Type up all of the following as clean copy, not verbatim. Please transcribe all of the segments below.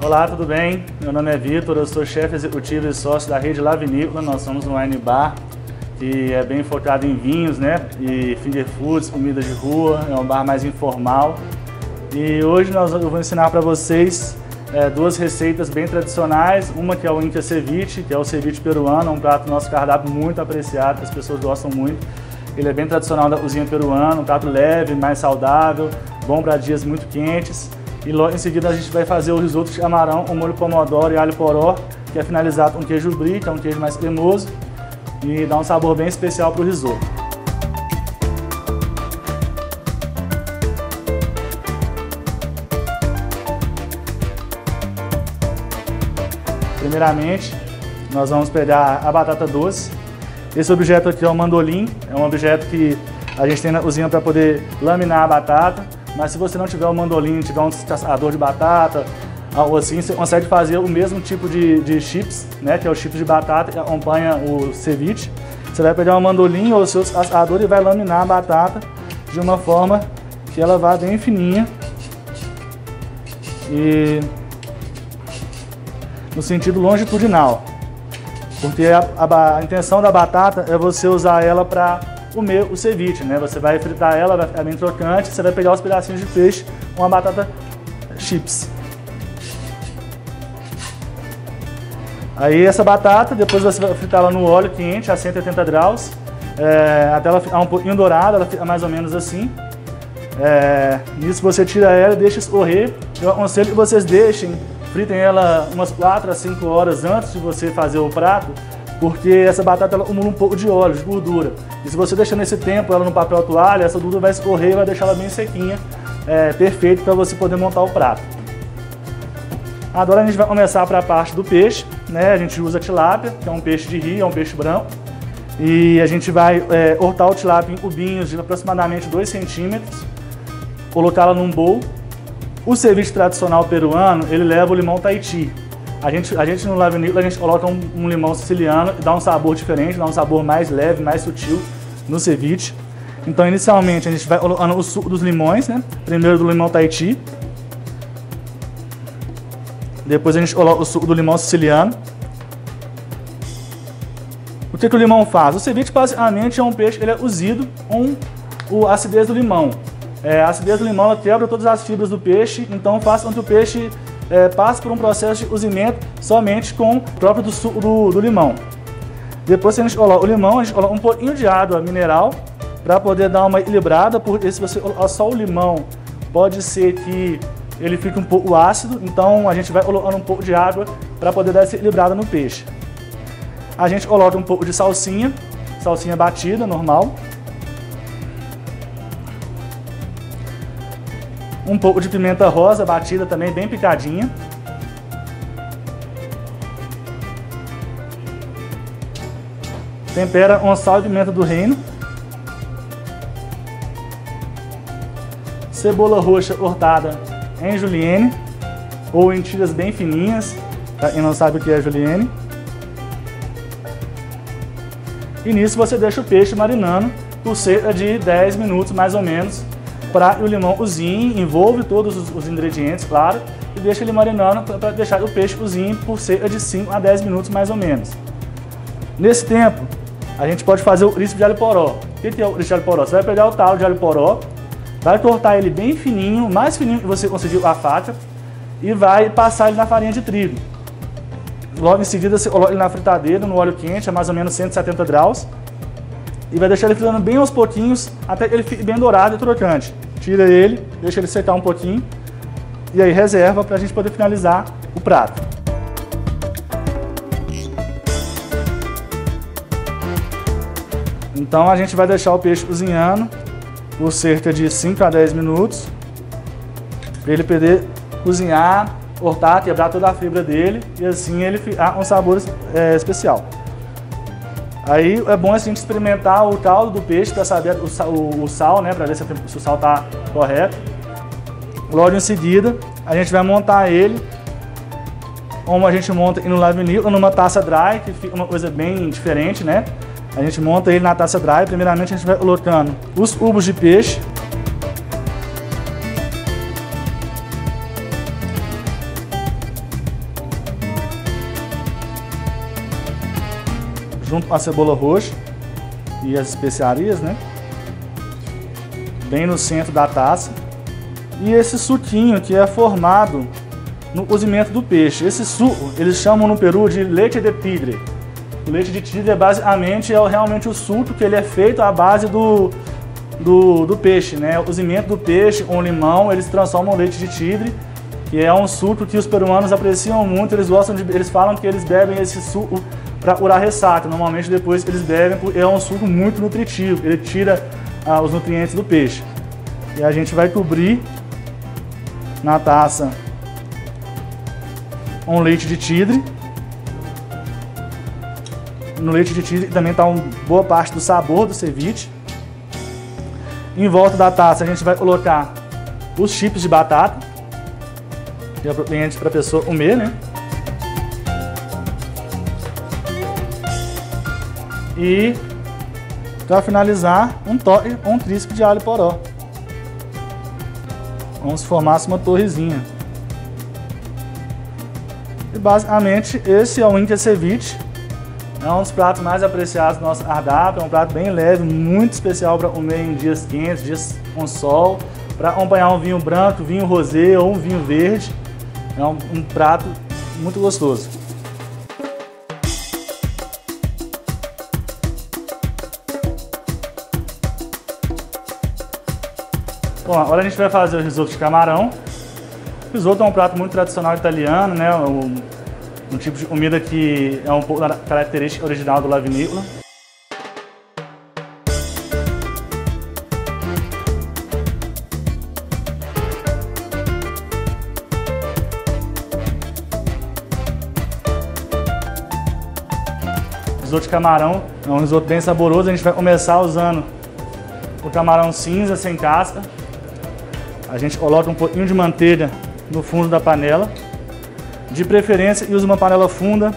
Olá, tudo bem? Meu nome é Vitor, eu sou chefe executivo e sócio da rede La Vinícola. Nós somos um wine bar que é bem focado em vinhos, né? E finger foods, comida de rua, é um bar mais informal. E hoje eu vou ensinar para vocês duas receitas bem tradicionais. Uma que é o Inca Ceviche, que é o ceviche peruano, um prato do nosso cardápio muito apreciado, que as pessoas gostam muito. Ele é bem tradicional da cozinha peruana, um prato leve, mais saudável, bom para dias muito quentes. E logo em seguida a gente vai fazer o risoto de camarão, o molho pomodoro e alho poró, que é finalizado com queijo brie, que é um queijo mais cremoso e dá um sabor bem especial para o risoto. Primeiramente, nós vamos pegar a batata doce. Esse objeto aqui é um mandolim, é um objeto que a gente tem na cozinha para poder laminar a batata. Mas se você não tiver um mandolim, tiver um descascador de batata, algo assim, você consegue fazer o mesmo tipo de chips, né, que é o chips de batata que acompanha o ceviche. Você vai pegar um mandolim ou o seu descascador e vai laminar a batata de uma forma que ela vá bem fininha e no sentido longitudinal. Porque a intenção da batata é você usar ela para comer o ceviche, né? Você vai fritar ela, vai ficar bem crocante, você vai pegar os pedacinhos de peixe com a batata chips. Aí essa batata, depois você vai fritar ela no óleo quente a 180 graus, até ela ficar um pouquinho dourada, ela fica mais ou menos assim. Nisso você tira ela e deixa escorrer. Eu aconselho que vocês fritem ela umas 4 a 5 horas antes de você fazer o prato, porque essa batata ela acumula um pouco de óleo, de gordura. E se você deixar nesse tempo ela no papel toalha, essa gordura vai escorrer e vai deixar ela bem sequinha, perfeito para você poder montar o prato. Agora a gente vai começar para a parte do peixe, né? A gente usa tilápia, que é um peixe de rio, é um peixe branco. E a gente vai cortar o tilápia em cubinhos de aproximadamente 2 centímetros, colocá-la num bowl. O ceviche tradicional peruano, ele leva o limão Tahiti. A gente no La Vinícola, a gente coloca um limão siciliano e dá um sabor diferente, dá um sabor mais leve, mais sutil no ceviche. Então, inicialmente, a gente vai colocando o suco dos limões, né? Primeiro do limão Tahiti. Depois a gente coloca o suco do limão siciliano. O que o limão faz? O ceviche, basicamente, é um peixe, ele é cozido com a acidez do limão. A acidez do limão ela quebra todas as fibras do peixe, então faz com que o peixe passe por um processo de cozimento somente com o próprio do suco do limão. Depois que a gente coloca o limão, a gente coloca um pouquinho de água mineral para poder dar uma equilibrada, porque se você colocar só o limão, pode ser que ele fique um pouco ácido, então a gente vai colocando um pouco de água para poder dar essa equilibrada no peixe. A gente coloca um pouco de salsinha batida, normal. Um pouco de pimenta rosa batida também, bem picadinha. Tempera com sal e pimenta do reino. Cebola roxa cortada em julienne, ou em tiras bem fininhas, para quem não sabe o que é julienne. E nisso você deixa o peixe marinando por cerca de 10 minutos mais ou menos, para que o limão cozinhe, envolve todos os ingredientes, claro, e deixa ele marinando para deixar o peixe cozinhe por cerca de 5 a 10 minutos mais ou menos. Nesse tempo, a gente pode fazer o crisp de alho poró. O que é o crisp de alho poró? Você vai pegar o talo de alho poró, vai cortar ele bem fininho, o mais fininho que você conseguir com a faca, e vai passar ele na farinha de trigo. Logo em seguida, você coloca ele na fritadeira, no óleo quente, a mais ou menos 170 graus, e vai deixar ele fritando bem aos pouquinhos, até que ele fique bem dourado e crocante. Tira ele, deixa ele secar um pouquinho, e aí reserva para a gente poder finalizar o prato. Então a gente vai deixar o peixe cozinhando por cerca de 5 a 10 minutos, para ele poder cozinhar, cortar, quebrar toda a fibra dele, e assim ele ficar um sabor especial. Aí é bom a gente experimentar o caldo do peixe para saber o sal, né, para ver se o sal está correto. Logo em seguida, a gente vai montar ele, como a gente monta no La Vinícola, numa taça dry, que fica uma coisa bem diferente, né? A gente monta ele na taça dry. Primeiramente a gente vai colocando os cubos de peixe. junto com a cebola roxa e as especiarias, né? Bem no centro da taça. E esse suquinho que é formado no cozimento do peixe. Esse suco, eles chamam no Peru de leite de tigre. O leite de tigre basicamente é realmente o suco que ele é feito à base do peixe, né? O cozimento do peixe com limão, eles transformam o leite de tigre, que é um suco que os peruanos apreciam muito. Eles falam que eles bebem esse suco para curar ressaca. Normalmente depois eles bebem porque é um suco muito nutritivo. Ele tira os nutrientes do peixe. E a gente vai cobrir na taça um leite de tigre. No leite de tigre também está uma boa parte do sabor do ceviche. Em volta da taça a gente vai colocar os chips de batata, que é propriamente para a pessoa comer, né? E para finalizar, um trisco de alho poró. Vamos formar uma torrezinha. E basicamente esse é o Inca Ceviche. É um dos pratos mais apreciados do nosso cardápio. É um prato bem leve, muito especial para comer em dias quentes, dias com sol, para acompanhar um vinho branco, vinho rosé ou um vinho verde. É um prato muito gostoso. Bom, agora a gente vai fazer o risoto de camarão. O risoto é um prato muito tradicional italiano, né? Um tipo de comida que é um pouco da característica original do La Vinícola. Risoto de camarão é um risoto bem saboroso. A gente vai começar usando o camarão cinza, sem casca. A gente coloca um pouquinho de manteiga no fundo da panela. De preferência, usa uma panela funda.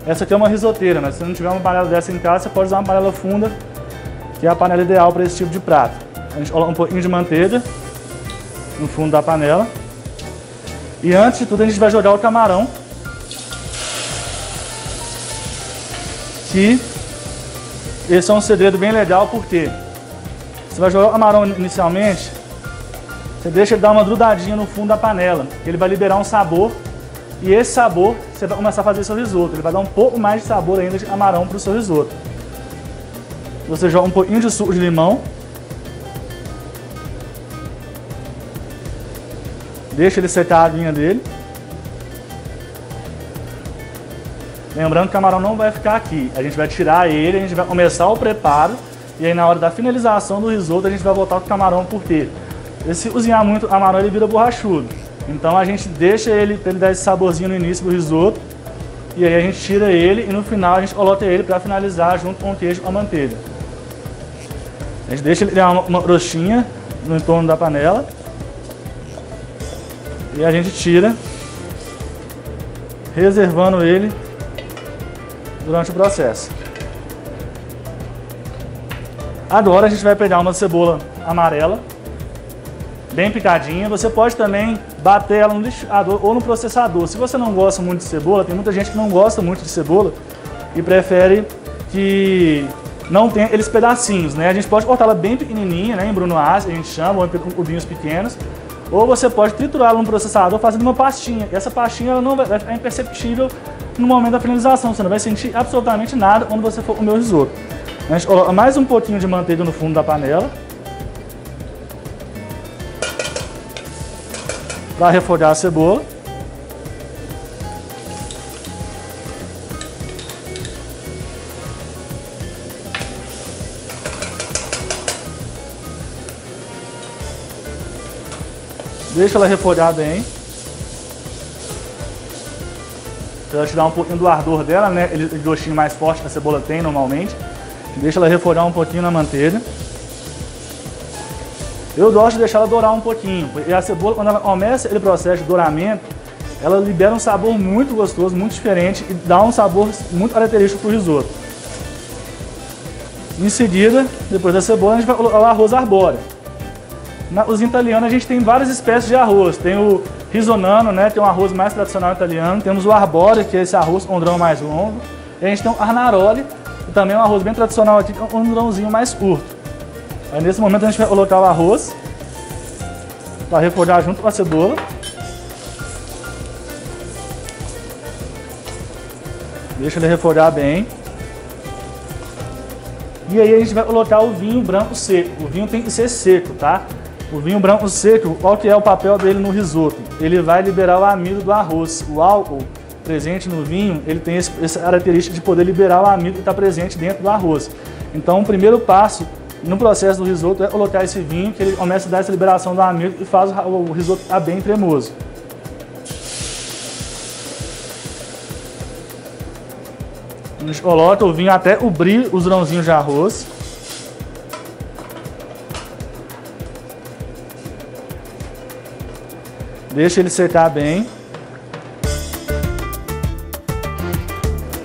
Essa aqui é uma risoteira, mas se não tiver uma panela dessa em casa, você pode usar uma panela funda, que é a panela ideal para esse tipo de prato. A gente coloca um pouquinho de manteiga no fundo da panela. E antes de tudo, a gente vai jogar o camarão, que esse é um segredo bem legal, porque você vai jogar o camarão inicialmente, você deixa ele dar uma grudadinha no fundo da panela, que ele vai liberar um sabor, e esse sabor você vai começar a fazer seu risoto. Ele vai dar um pouco mais de sabor ainda de camarão para o seu risoto. Você joga um pouquinho de suco de limão, deixa ele secar a aguinha dele. Lembrando que o camarão não vai ficar aqui, a gente vai tirar ele, a gente vai começar o preparo, e aí na hora da finalização do risoto a gente vai voltar com o camarão, porque se cozinhar muito o camarão ele vira borrachudo. Então a gente deixa ele para ele dar esse saborzinho no início do risoto, e aí a gente tira ele e no final a gente coloca ele para finalizar junto com o queijo e a manteiga. A gente deixa ele dar uma crostinha no entorno da panela e a gente tira, reservando ele durante o processo. Agora a gente vai pegar uma cebola amarela, bem picadinha. Você pode também bater ela no liquidificador ou no processador. Se você não gosta muito de cebola, tem muita gente que não gosta muito de cebola e prefere que não tenha aqueles pedacinhos, né? A gente pode cortá-la bem pequenininha, né? Em brunoise, a gente chama, ou em cubinhos pequenos. Ou você pode triturá-la no processador fazendo uma pastinha. E essa pastinha ela não vai ficar imperceptível no momento da finalização. Você não vai sentir absolutamente nada quando você for comer o risoto. A gente coloca mais um pouquinho de manteiga no fundo da panela para refogar a cebola. Deixa ela refogar bem. Para tirar um pouquinho do ardor dela, né? Aquele gostinho mais forte que a cebola tem normalmente. Deixa ela refogar um pouquinho na manteiga. Eu gosto de deixar ela dourar um pouquinho. E a cebola, quando ela começa aquele processo de douramento, ela libera um sabor muito gostoso, muito diferente e dá um sabor muito característico para o risoto. Em seguida, depois da cebola, a gente vai colocar o arroz arbóreo. Na cozinha italiana a gente tem várias espécies de arroz. Tem o risonano, né, que é um arroz mais tradicional italiano. Temos o arbóreo, que é esse arroz com grão mais longo. E a gente tem o arnaroli, e também um arroz bem tradicional aqui, com um grãozinho mais curto. Aí nesse momento a gente vai colocar o arroz para refogar junto com a cebola. Deixa ele refogar bem. E aí a gente vai colocar o vinho branco seco. O vinho tem que ser seco, tá? O vinho branco seco, qual que é o papel dele no risoto? Ele vai liberar o amido do arroz. O álcool presente no vinho, ele tem essa característica de poder liberar o amido que está presente dentro do arroz. Então o primeiro passo no processo do risoto é colocar esse vinho, que ele começa a dar essa liberação do amido e faz o risoto ficar bem cremoso. A gente coloca o vinho até cobrir os grãozinhos de arroz. Deixa ele secar bem.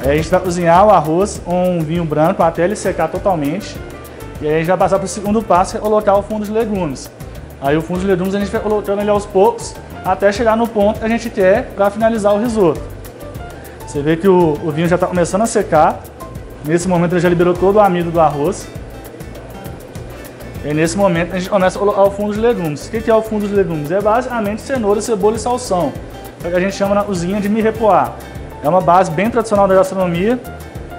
Aí a gente vai cozinhar o arroz com um vinho branco até ele secar totalmente. E aí a gente vai passar para o segundo passo, que é colocar o fundo de legumes. Aí o fundo de legumes a gente vai colocando ele aos poucos até chegar no ponto que a gente quer para finalizar o risoto. Você vê que o vinho já está começando a secar. Nesse momento ele já liberou todo o amido do arroz. E nesse momento a gente começa a colocar o fundo de legumes. O que é o fundo de legumes? É basicamente cenoura, cebola e salsão. É o que a gente chama na cozinha de mirepoix. É uma base bem tradicional da gastronomia,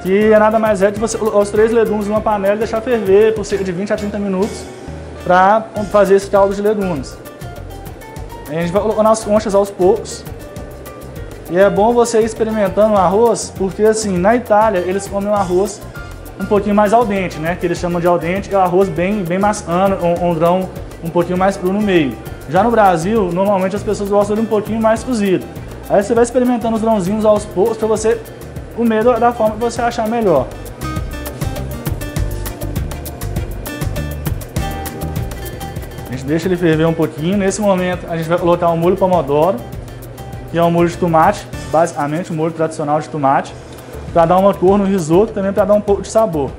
que é nada mais é que você colocar os 3 legumes numa panela e deixar ferver por cerca de 20 a 30 minutos para fazer esse caldo de legumes. Aí a gente vai colocando as conchas aos poucos. E é bom você ir experimentando o arroz, porque assim, na Itália eles comem um arroz um pouquinho mais al dente, né? Que eles chamam de al dente, é o arroz bem maçando, um grão um pouquinho mais cru no meio. Já no Brasil, normalmente as pessoas gostam de um pouquinho mais cozido. Aí você vai experimentando os grãozinhos aos poucos para você comer da forma que você achar melhor. A gente deixa ele ferver um pouquinho. Nesse momento a gente vai colocar um molho pomodoro, que é um molho de tomate, basicamente um molho tradicional de tomate, para dar uma cor no risoto, também para dar um pouco de sabor.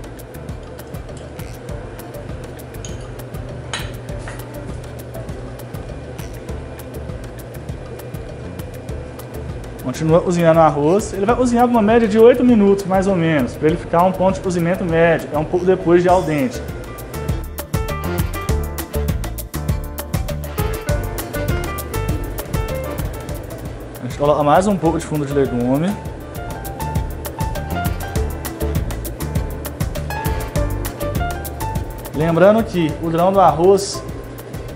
Continua cozinhando o arroz. Ele vai cozinhar por uma média de 8 minutos, mais ou menos, para ele ficar um ponto de cozimento médio, é um pouco depois de al dente. A gente coloca mais um pouco de fundo de legume. Lembrando que o grão do arroz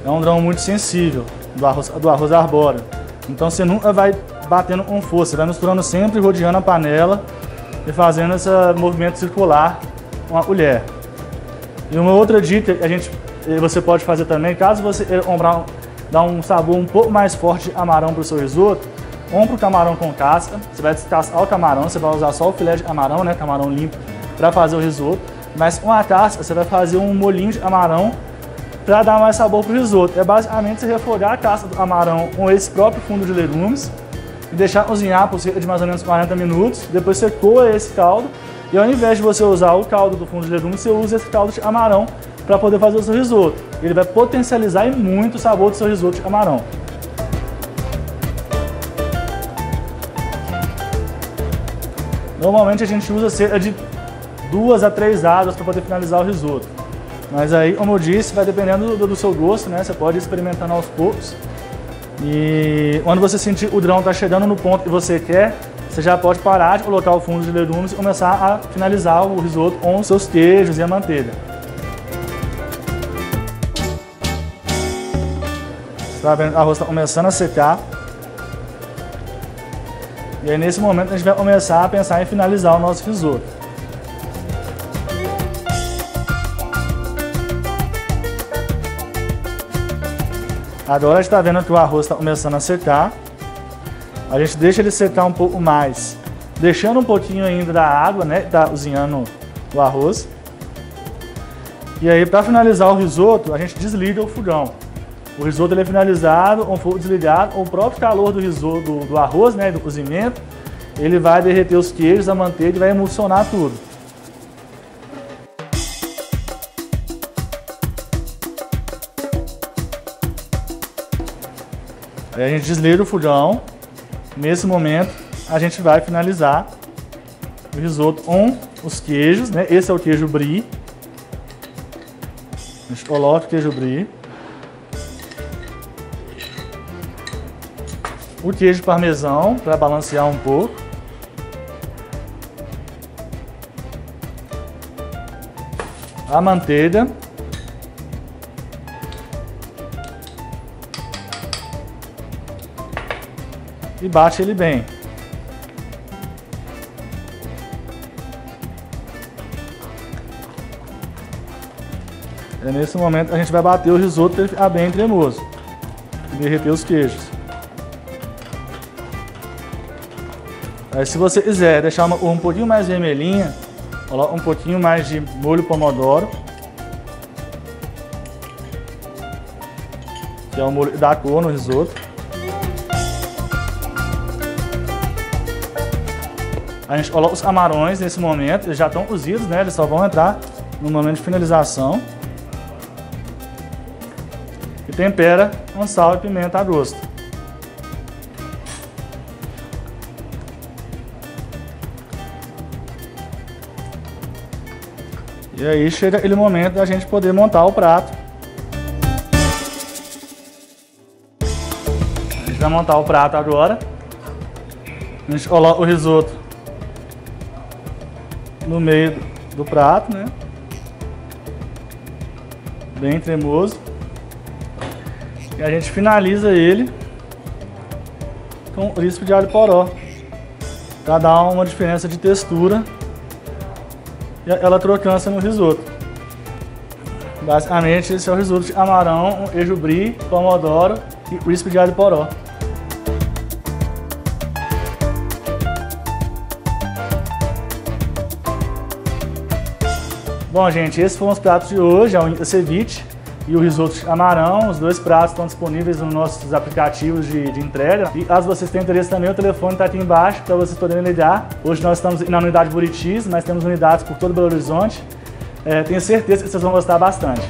é um grão muito sensível, do arroz arbóreo. Então você nunca vai batendo com força, você vai misturando sempre, rodeando a panela e fazendo esse movimento circular com a colher. E uma outra dica que você pode fazer também, caso você dar um sabor um pouco mais forte de camarão para o seu risoto, compra o camarão com casca, você vai descascar o camarão, você vai usar só o filé de camarão, né, camarão limpo, para fazer o risoto. Mas com a casca você vai fazer um molhinho de camarão para dar mais sabor para o risoto. É basicamente você refogar a casca do camarão com esse próprio fundo de legumes e deixar cozinhar por cerca de mais ou menos 40 minutos. Depois você coa esse caldo e ao invés de você usar o caldo do fundo de legumes, você usa esse caldo de camarão para poder fazer o seu risoto. Ele vai potencializar e muito o sabor do seu risoto de camarão. Normalmente a gente usa cerca de 2 a 3 águas para poder finalizar o risoto. Mas aí, como eu disse, vai dependendo do seu gosto, né? Você pode ir experimentando aos poucos. E quando você sentir o grão está chegando no ponto que você quer, você já pode parar de colocar o fundo de legumes e começar a finalizar o risoto com os seus queijos e a manteiga. Você está vendo que o arroz está começando a secar. E aí nesse momento a gente vai começar a pensar em finalizar o nosso risoto. Agora a gente está vendo que o arroz está começando a secar. A gente deixa ele secar um pouco mais, deixando um pouquinho ainda da água, né, que está cozinhando o arroz. E aí, para finalizar o risoto, a gente desliga o fogão. O risoto ele é finalizado com o fogo desligado, com o próprio calor do risoto, do arroz, né, do cozimento, ele vai derreter os queijos, a manteiga e vai emulsionar tudo. Aí a gente desliga o fogão. Nesse momento, a gente vai finalizar o risoto com os queijos, né? Esse é o queijo brie. A gente coloca o queijo brie. O queijo parmesão, para balancear um pouco. A manteiga. E bate ele bem. Nesse momento a gente vai bater o risoto para ele ficar bem cremoso. E derreter os queijos. Aí, se você quiser deixar um pouquinho mais vermelhinha, coloca um pouquinho mais de molho pomodoro, que é o molho da cor no risoto. A gente coloca os camarões nesse momento, eles já estão cozidos, né? Eles só vão entrar no momento de finalização. E tempera com sal e pimenta a gosto. E aí chega aquele momento da gente poder montar o prato. A gente vai montar o prato agora. A gente coloca o risoto no meio do prato, né? Bem cremoso. E a gente finaliza ele com risco de alho poró, para dar uma diferença de textura e aquela crocância no risoto. Basicamente esse é o risoto de camarão, queijo brie, pomodoro e crisp de alho poró. Bom, gente, esses foram os pratos de hoje, o ceviche e o risoto de camarão. Os dois pratos estão disponíveis nos nossos aplicativos de entrega. E caso vocês tenham interesse também, o telefone está aqui embaixo para vocês poderem ligar. Hoje nós estamos na unidade Buritis, mas temos unidades por todo Belo Horizonte. Tenho certeza que vocês vão gostar bastante.